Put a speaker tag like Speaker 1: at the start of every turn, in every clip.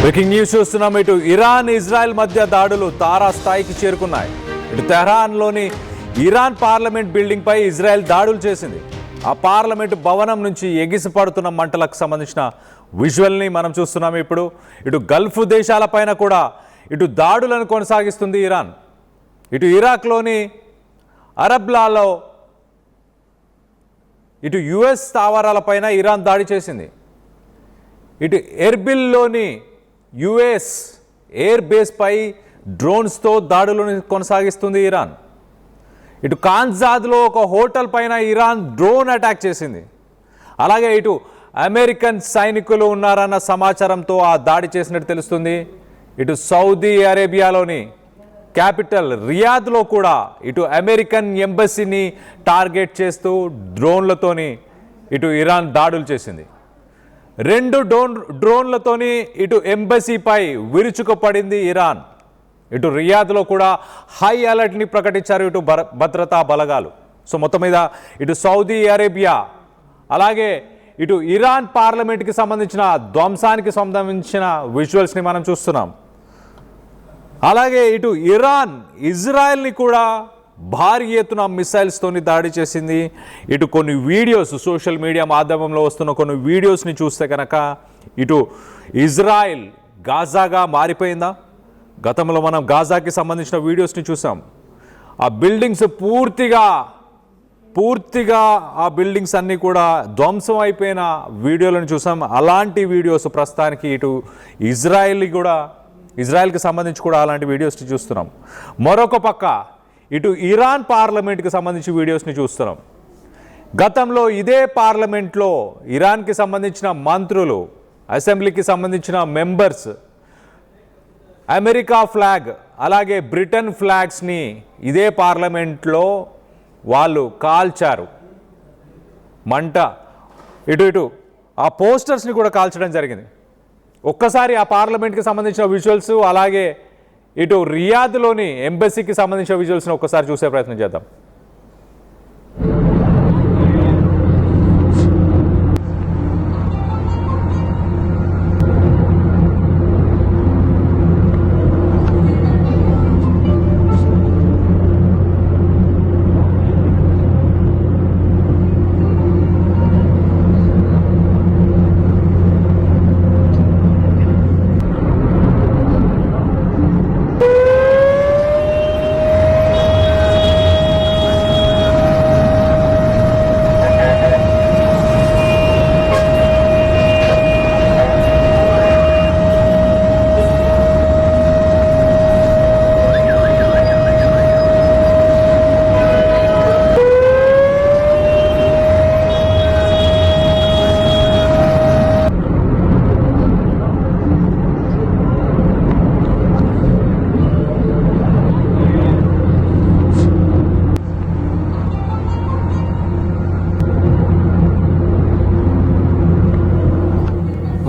Speaker 1: Breaking news చూస్తున్నాం. ఇటు Iran Israel మధ్య దాడులు తారా స్థాయికి చేరుకున్నాయి. ఇటు తెహ్రాన్లోని ఇరాన్ పార్లమెంట్ బిల్డింగ్ పై ఇజ్రాయెల్ దాడులు చేసింది. ఆ పార్లమెంటు భవనం నుంచి ఎగిసిపడుతున్న మంటలకు సంబంధించిన విజువల్ని మనం చూస్తున్నాం. ఇప్పుడు ఇటు గల్ఫ్ దేశాలపైన కూడా ఇటు దాడులను కొనసాగిస్తుంది ఇరాన్. ఇటు ఇరాక్లోని అరబ్లాలో ఇటు యుఎస్ స్థావరాలపైన ఇరాన్ దాడి చేసింది. ఇటు ఎర్బిల్లోని యుఎస్ ఎయిర్ బేస్పై డ్రోన్స్తో దాడులను కొనసాగిస్తుంది ఇరాన్. ఇటు ఖాన్జాద్లో ఒక హోటల్ పైన ఇరాన్ డ్రోన్ అటాక్ చేసింది. అలాగే ఇటు అమెరికన్ సైనికులు ఉన్నారన్న సమాచారంతో ఆ దాడి చేసినట్టు తెలుస్తుంది. ఇటు సౌదీ అరేబియాలోని క్యాపిటల్ రియాద్లో కూడా ఇటు అమెరికన్ ఎంబసీని టార్గెట్ చేస్తూ డ్రోన్లతోని ఇటు ఇరాన్ దాడులు చేసింది. 2 డ్రోన్లతోని ఇటు ఎంబసీపై విరుచుకుపడింది ఇరాన్. ఇటు రియాద్లో కూడా హై అలర్ట్ని ప్రకటించారు ఇటు భద్రతా బలగాలు. సో మొత్తం మీద ఇటు సౌదీ అరేబియా అలాగే ఇటు ఇరాన్ పార్లమెంట్కి సంబంధించిన ధ్వంసానికి సంబంధించిన విజువల్స్ని మనం చూస్తున్నాం. అలాగే ఇటు ఇరాన్ ఇజ్రాయెల్ని కూడా భారీ ఎత్తున మిసైల్స్తోని దాడి చేసింది. ఇటు కొన్ని వీడియోస్ సోషల్ మీడియా మాధ్యమంలో వస్తున్న కొన్ని వీడియోస్ని చూస్తే కనుక ఇటు ఇజ్రాయెల్ గాజాగా మారిపోయిందా? గతంలో మనం గాజాకి సంబంధించిన వీడియోస్ని చూసాం. ఆ బిల్డింగ్స్ పూర్తిగా ఆ బిల్డింగ్స్ అన్నీ కూడా ధ్వంసం అయిపోయిన వీడియోలను చూసాం. అలాంటి వీడియోస్ ప్రస్తుతానికి ఇటు ఇజ్రాయెల్కి సంబంధించి కూడా అలాంటి వీడియోస్ని చూస్తున్నాం. మరొక పక్క ఇటు ఇరాన్ పార్లమెంట్కి సంబంధించి వీడియోస్ని చూస్తున్నాం. గతంలో ఇదే పార్లమెంట్లో ఇరాన్కి సంబంధించిన మంత్రులు, అసెంబ్లీకి సంబంధించిన మెంబర్స్ అమెరికా ఫ్లాగ్ అలాగే బ్రిటన్ ఫ్లాగ్స్ని ఇదే పార్లమెంట్లో వాళ్ళు కాల్చారు. మంట ఇటు ఆ పోస్టర్స్ని కూడా కాల్చడం జరిగింది. ఒక్కసారి ఆ పార్లమెంట్కి సంబంధించిన విజువల్స్ అలాగే ఇటు రియాద్లోని ఎంబసీకి సంబంధించిన విజువల్స్ని ఒక్కసారి చూసే ప్రయత్నం చేద్దాం.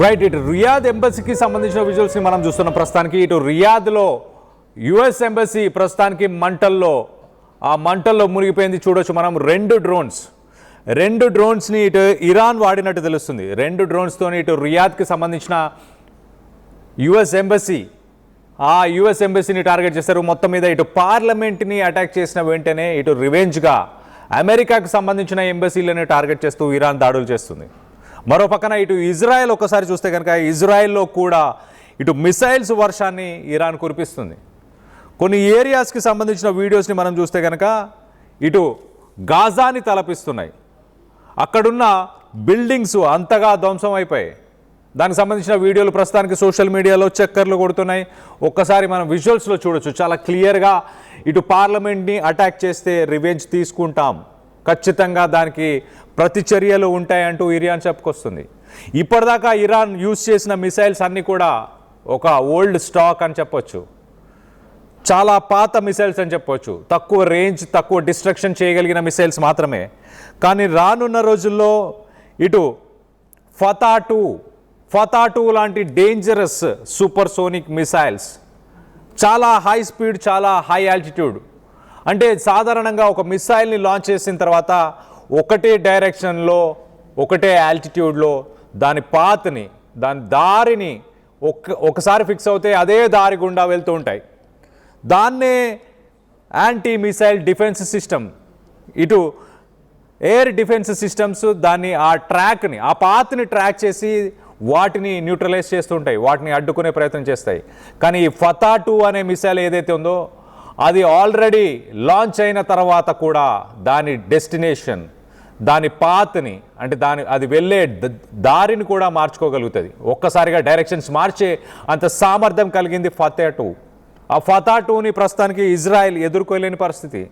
Speaker 1: రైట్, ఇటు రియాద్ ఎంబసీకి సంబంధించిన విజువల్స్ని మనం చూస్తున్నాం. ప్రస్తుతానికి ఇటు రియాద్లో యుఎస్ ఎంబసీ ప్రస్తుతానికి మంటల్లో మునిగిపోయింది. చూడొచ్చు మనం 2 డ్రోన్స్ని ఇటు ఇరాన్ వాడినట్టు తెలుస్తుంది. 2 డ్రోన్స్తోని ఇటు రియాద్కి సంబంధించిన యుఎస్ ఎంబసీని టార్గెట్ చేశారు. మొత్తం మీద ఇటు పార్లమెంట్ని అటాక్ చేసిన వెంటనే ఇటు రివెంజ్గా అమెరికాకు సంబంధించిన ఎంబసీలను టార్గెట్ చేస్తూ ఇరాన్ దాడులు చేస్తుంది. మరో పక్కన ఇటు ఇజ్రాయెల్ ఒక్కసారి చూస్తే కనుక ఇజ్రాయెల్లో కూడా ఇటు మిసైల్స్ వర్షాన్ని ఇరాన్ కురిపిస్తుంది. కొన్ని ఏరియాస్కి సంబంధించిన వీడియోస్ని మనం చూస్తే కనుక ఇటు గాజాని తలపిస్తున్నాయి. అక్కడున్న బిల్డింగ్స్ అంతగా ధ్వంసం అయిపోయాయి. దానికి సంబంధించిన వీడియోలు ప్రస్తుతానికి సోషల్ మీడియాలో చక్కర్లు కొడుతున్నాయి. ఒక్కసారి మనం విజువల్స్లో చూడొచ్చు. చాలా క్లియర్గా ఇటు పార్లమెంట్ని అటాక్ చేస్తే రివెంజ్ తీసుకుంటాం, ఖచ్చితంగా దానికి ప్రతిచర్యలు ఉంటాయంటూ ఇరాన్ చెప్పుకొస్తుంది. ఇప్పటిదాకా ఇరాన్ యూజ్ చేసిన మిసైల్స్ అన్నీ కూడా ఒక ఓల్డ్ స్టాక్ అని చెప్పొచ్చు, చాలా పాత మిసైల్స్ అని చెప్పొచ్చు, తక్కువ రేంజ్ తక్కువ డిస్ట్రక్షన్ చేయగలిగిన మిసైల్స్ మాత్రమే. కానీ రానున్న రోజుల్లో ఇటు ఫతా 2 లాంటి డేంజరస్ సూపర్సోనిక్ మిసైల్స్, చాలా హై స్పీడ్ చాలా హై ఆల్టిట్యూడ్, అంటే సాధారణంగా ఒక మిసైల్ని లాంచ్ చేసిన తర్వాత ఒకటే డైరెక్షన్లో ఒకటే ఆల్టిట్యూడ్లో దాని పాత్ని దాని దారిని ఒకసారి ఫిక్స్ అవుతే అదే దారి గుండా వెళ్తూ ఉంటాయి. దాన్నే యాంటీ మిసైల్ డిఫెన్స్ సిస్టమ్, ఇటు ఎయిర్ డిఫెన్స్ సిస్టమ్స్ దాన్ని ఆ ట్రాక్ని, ఆ పాత్ని ట్రాక్ చేసి వాటిని న్యూట్రలైజ్ చేస్తుంటాయి, వాటిని అడ్డుకునే ప్రయత్నం చేస్తాయి. కానీ ఈ ఫతా-2 అనే మిసైల్ ఏదైతే ఉందో అది ఆల్రెడీ లాంచ్ అయిన తర్వాత కూడా దాని డెస్టినేషన్, దాని పాత్ని, అంటే అది వెళ్ళే దారిని కూడా మార్చుకోగలుగుతుంది. ఒక్కసారిగా డైరెక్షన్స్ మార్చే అంత సామర్థ్యం కలిగింది ఫతా-2. ఆ ఫతా-2ని ప్రస్తుతానికి ఇజ్రాయెల్ ఎదుర్కోలేని పరిస్థితి.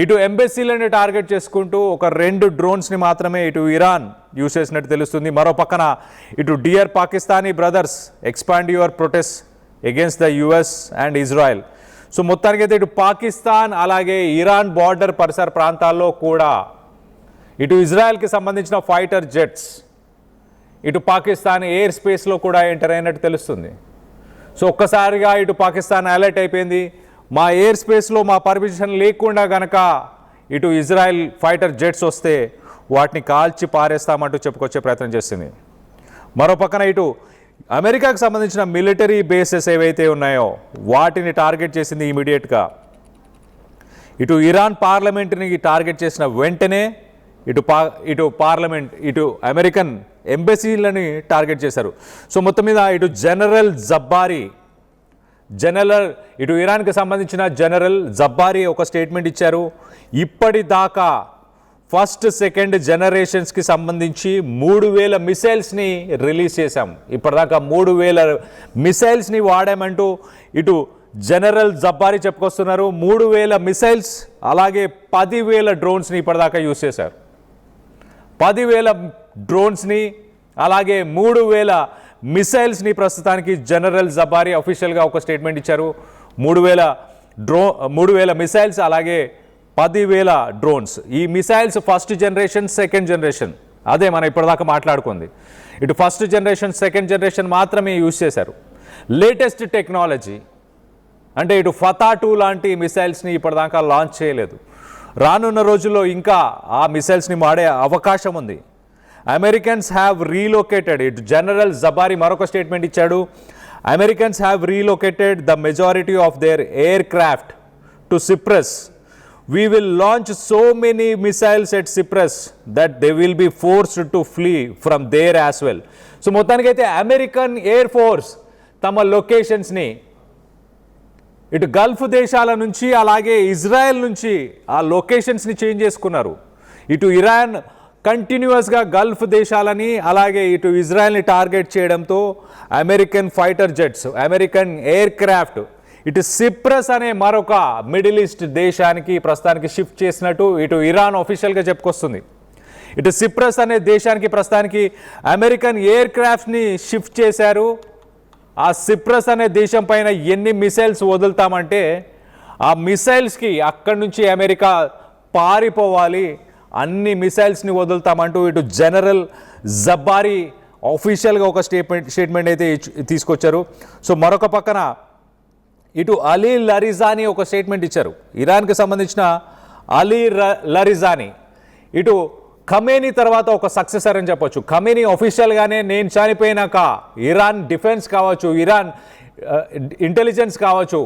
Speaker 1: ఇటు ఎంబెసీలని టార్గెట్ చేసుకుంటూ ఒక 2 డ్రోన్స్ని మాత్రమే ఇటు ఇరాన్ యూజ్ చేసినట్టు తెలుస్తుంది. మరో పక్కన ఇటు dear Pakistani brothers expand your protest against the US and Israel. So మొత్తానికి అయితే ఇటు పాకిస్తాన్ అలాగే ఇరాన్ బార్డర్ పరిసర ప్రాంతాల్లో కూడా ఇటు ఇజ్రాయెల్కి సంబంధించిన ఫైటర్ జెట్స్ ఇటు పాకిస్తాన్ ఎయిర్ స్పేస్లో కూడా ఎంటర్ అయినట్టు తెలుస్తుంది. సో ఒక్కసారిగా ఇటు పాకిస్తాన్ అలర్ట్ అయిపోయింది, మా ఎయిర్ స్పేస్లో మా పర్మిషన్ లేకుండా గనక ఇటు ఇజ్రాయెల్ ఫైటర్ జెట్స్ వస్తే వాటిని కాల్చి పారేస్తామంటూ చెప్పుకొచ్చే ప్రయత్నం చేస్తుంది. మరో పక్కన ఇటు అమెరికాకు సంబంధించిన మిలిటరీ బేసెస్ ఏవైతే ఉన్నాయో వాటిని టార్గెట్ చేసింది ఇమీడియట్గా. ఇటు ఇరాన్ పార్లమెంట్ని టార్గెట్ చేసిన వెంటనే ఇటు పార్లమెంట్, ఇటు అమెరికన్ ఎంబసీలని టార్గెట్ చేశారు. సో మొత్తం మీద ఇటు ఇటు ఇరాన్కి సంబంధించిన జనరల్ జబ్బారీ ఒక స్టేట్మెంట్ ఇచ్చారు. ఇప్పటిదాకా ఫస్ట్ సెకండ్ జనరేషన్స్కి సంబంధించి 3000 మిసైల్స్ని రిలీజ్ చేశాం, ఇప్పటిదాకా 3000 మిసైల్స్ని వాడామంటూ ఇటు జనరల్ జబ్బారీ చెప్పుకొస్తున్నారు. 3000 మిసైల్స్ అలాగే 10,000 డ్రోన్స్ని ఇప్పటిదాకా యూజ్ చేశారు. 10,000 డ్రోన్స్ని అలాగే 3,000 మిసైల్స్ని ప్రస్తుతానికి జనరల్ జబ్బారీ అఫీషియల్గా ఒక స్టేట్మెంట్ ఇచ్చారు. 3,000 మిసైల్స్ అలాగే 10,000 డ్రోన్స్. ఈ missiles first generation, second generation, అదే మనం ఇప్పటిదాకా మాట్లాడుకుంది. ఇటు ఫస్ట్ జనరేషన్, సెకండ్ జనరేషన్ మాత్రమే యూజ్ చేశారు. లేటెస్ట్ టెక్నాలజీ అంటే ఇటు ఫతా-2 లాంటి మిసైల్స్ని ఇప్పటిదాకా లాంచ్ చేయలేదు. రానున్న రోజుల్లో ఇంకా ఆ మిసైల్స్ని వాడే అవకాశం ఉంది. అమెరికన్స్ హ్యావ్ రీలొకేటెడ్, ఇటు జనరల్ జబారీ మరొక స్టేట్మెంట్ ఇచ్చాడు. Americans have relocated the majority of their air craft to cypress. We will launch so many missiles at Cyprus that they will be forced to flee from there as well. So మొత్తానికైతే American air force తమ లొకేషన్స్ని ఇటు Gulf దేశాల నుంచి అలాగే Israel నుంచి ఆ లొకేషన్స్ని change చేసుకున్నారు. ఇటు ఇరాన్ కంటిన్యూస్గా గల్ఫ్ దేశాలని అలాగే ఇటు ఇజ్రాయెల్ని టార్గెట్ చేయడంతో American fighter jets, American air craft ఇటు సిప్రస్ అనే మరొక మిడిల్ ఈస్ట్ దేశానికి ప్రస్తుతానికి షిఫ్ట్ చేసినట్టు ఇటు ఇరాన్ ఆఫీషియల్గా చెప్పుకొస్తుంది. ఇటు సిప్రస్ అనే దేశానికి ప్రస్తుతానికి అమెరికన్ ఎయిర్ క్రాఫ్ట్ని షిఫ్ట్ చేశారు. ఆ సిప్రస్ అనే దేశం పైన ఎన్ని మిసైల్స్ వదులుతామంటే ఆ మిసైల్స్కి అక్కడి నుంచి అమెరికా పారిపోవాలి, అన్ని మిసైల్స్ని వదులుతామంటూ ఇటు జనరల్ జబ్బారీ ఆఫీషియల్గా ఒక స్టేట్మెంట్ అయితే తీసుకొచ్చారు. సో మరొక పక్కన ఇటు అలీ లరిజానీ ఒక స్టేట్మెంట్ ఇచ్చారు. ఇరాన్కి సంబంధించిన అలీ లరిజానీ ఇటు ఖమేనీ తర్వాత ఒక సక్సెసర్ అని చెప్పొచ్చు. ఖమేనీ ఆఫీషియల్గానే నేను చనిపోయినాక ఇరాన్ డిఫెన్స్ కావచ్చు, ఇరాన్ ఇంటెలిజెన్స్ కావచ్చు,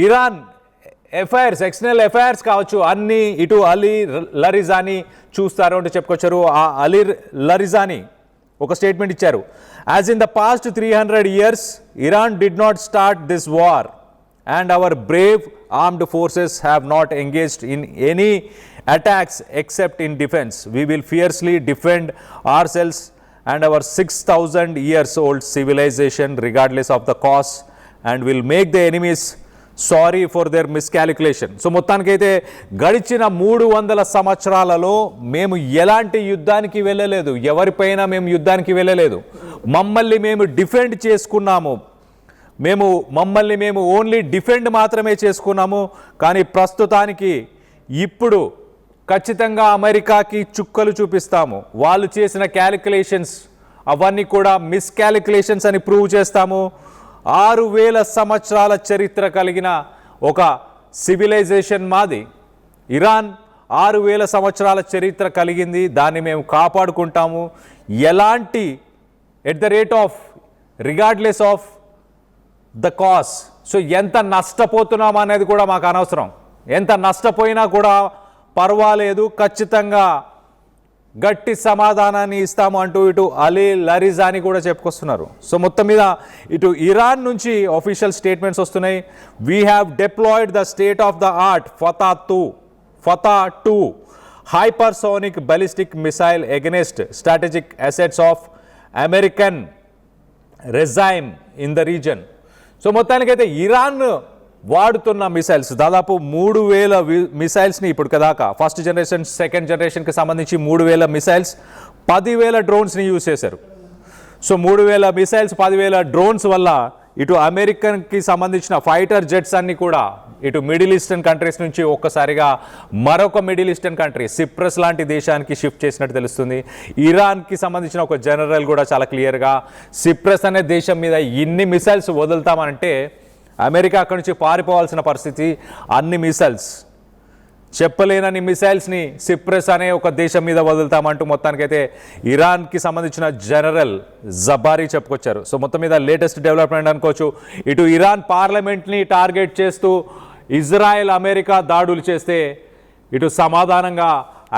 Speaker 1: ఇరాన్ అఫైర్స్, ఎక్స్టర్నల్ అఫైర్స్ కావచ్చు, అన్నీ ఇటు అలీ లరిజానీ చూస్తారు అంటూ చెప్పుకొచ్చారు. ఆ అలీ లరిజానీ ఒక స్టేట్మెంట్ ఇచ్చారు. As in the past 300 years, Iran did not start this war and our brave armed forces have not engaged in any attacks except in defense. We will fiercely defend ourselves and our 6,000 years old civilization regardless of the cost and will make the enemies sorry for their miscalculation. So మొత్తానికైతే గడిచిన 300 సంవత్సరాలలో మేము ఎలాంటి యుద్ధానికి వెళ్ళలేదు, ఎవరిపైన మేము యుద్ధానికి వెళ్ళలేదు, మమ్మల్ని మేము డిఫెండ్ చేసుకున్నాము, మమ్మల్ని మేము ఓన్లీ డిఫెండ్ మాత్రమే చేసుకున్నాము. కానీ ప్రస్తుతానికి ఇప్పుడు ఖచ్చితంగా అమెరికాకి చుక్కలు చూపిస్తాము, వాళ్ళు చేసిన క్యాలిక్యులేషన్స్ అవన్నీ కూడా మిస్కాలిక్యులేషన్స్ అని ప్రూవ్ చేస్తాము. 6,000 సంవత్సరాల చరిత్ర కలిగిన ఒక సివిలైజేషన్ మాది. ఇరాన్ 6,000 సంవత్సరాల చరిత్ర కలిగింది, దాన్ని మేము కాపాడుకుంటాము. ఎలాంటి at the rate of regardless of the cause. So ఎంత నష్టపోతున్నాం అనేది కూడా మాకు అనవసరం, ఎంత నష్టపోయినా కూడా పర్వాలేదు, ఖచ్చితంగా గట్టి సమాధానాన్ని ఇస్తాము అంటూ ఇటు అలీ లరిజాని కూడా చెప్పుకొస్తున్నారు. సో మొత్తం మీద ఇటు ఇరాన్ నుంచి ఆఫీషియల్ స్టేట్మెంట్స్ వస్తున్నాయి. We have deployed the state of the art Fattah two hypersonic ballistic missile against strategic assets of American regime in the region. So మొత్తానికైతే ఇరాన్ వాడుతున్న మిసైల్స్ దాదాపు 3000 మిసైల్స్ని ఇప్పుడు కదాకా ఫస్ట్ జనరేషన్ సెకండ్ జనరేషన్కి సంబంధించి 3000 మిసైల్స్ 10,000 డ్రోన్స్ని యూజ్ చేశారు. So 3000 missiles 10,000 drones వల్ల ఇటు అమెరికన్కి సంబంధించిన ఫైటర్ జెట్స్ అన్ని కూడా ఇటు మిడిల్ ఈస్టర్న్ కంట్రీస్ నుంచి ఒక్కసారిగా మరొక మిడిల్ ఈస్టర్న్ కంట్రీ సిప్రస్ లాంటి దేశానికి షిఫ్ట్ చేసినట్టు తెలుస్తుంది. ఇరాన్కి సంబంధించిన ఒక జనరల్ కూడా చాలా క్లియర్గా సిప్రస్ అనే దేశం మీద ఇన్ని మిసైల్స్ వదులుతామంటే అమెరికా అక్కడి నుంచి పారిపోవాల్సిన పరిస్థితి. అన్ని మిసైల్స్ చెప్పలేనన్ని మిసైల్స్ని సిప్రస్ అనే ఒక దేశం మీద వదులుతామంటూ మొత్తానికైతే ఇరాన్కి సంబంధించిన జనరల్ జబారీ చెప్పుకొచ్చారు. సో మొత్తం మీద లేటెస్ట్ డెవలప్మెంట్ అనుకోవచ్చు. ఇటు ఇరాన్ పార్లమెంట్ని టార్గెట్ చేస్తూ ఇజ్రాయెల్ అమెరికా దాడులు చేస్తే ఇటు సమాధానంగా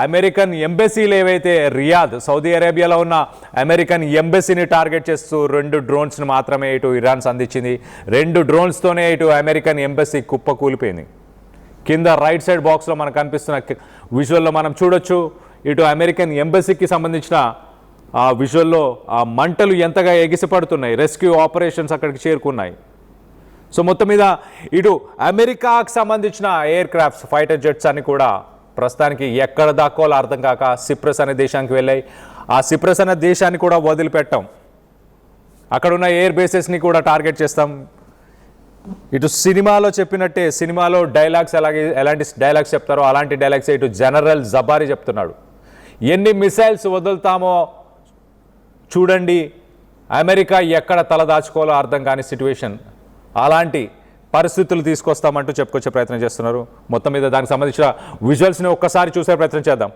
Speaker 1: అమెరికన్ ఎంబసీలు ఏవైతే రియాద్ సౌదీ అరేబియాలో ఉన్న అమెరికన్ ఎంబసీని టార్గెట్ చేస్తూ 2 డ్రోన్స్ని మాత్రమే ఇటు ఇరాన్ సంధించింది. 2 డ్రోన్స్తోనే ఇటు అమెరికన్ ఎంబసీ కుప్పకూలిపోయింది. కింద రైట్ సైడ్ బాక్స్లో మనకు కనిపిస్తున్న విజువల్లో మనం చూడొచ్చు ఇటు అమెరికన్ ఎంబసీకి సంబంధించిన ఆ విజువల్లో ఆ మంటలు ఎంతగా ఎగిసిపడుతున్నాయి. రెస్క్యూ ఆపరేషన్స్ అక్కడికి చేరుకున్నాయి. సో మొత్తం మీద ఇటు అమెరికాకు సంబంధించిన ఎయిర్ క్రాఫ్ట్స్ ఫైటర్ జెట్స్ అన్ని కూడా ప్రస్తుతానికి ఎక్కడ దాక్కోవాలో అర్థం కాక సిప్రస్ అనే దేశానికి వెళ్ళాయి. ఆ సిప్రస్ అనే దేశాన్ని కూడా వదిలిపెట్టాం, అక్కడున్న ఎయిర్ బేసెస్ని కూడా టార్గెట్ చేస్తాం. ఇటు సినిమాలో చెప్పినట్టే సినిమాలో డైలాగ్స్ ఎలాంటి డైలాగ్స్ చెప్తారో అలాంటి డైలాగ్స్ ఇటు జనరల్ జబారీ చెప్తున్నాడు. ఎన్ని మిసైల్స్ వదులుతామో చూడండి, అమెరికా ఎక్కడ తల దాచుకోవాలో అర్థం కాని సిచ్యువేషన్, అలాంటి పరిస్థితులు తీసుకొస్తామంటూ చెప్పుకొచ్చే ప్రయత్నం చేస్తున్నారు. మొత్తం మీద దానికి సంబంధించిన విజువల్స్ని ఒక్కసారి చూసే ప్రయత్నం చేద్దాం.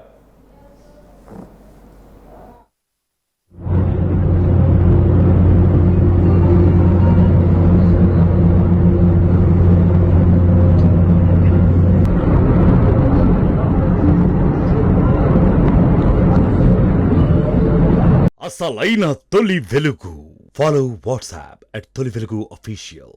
Speaker 2: అసలైన తొలి వెలుగు. ఫాలో వాట్సాప్ @తొలి వెలుగు official.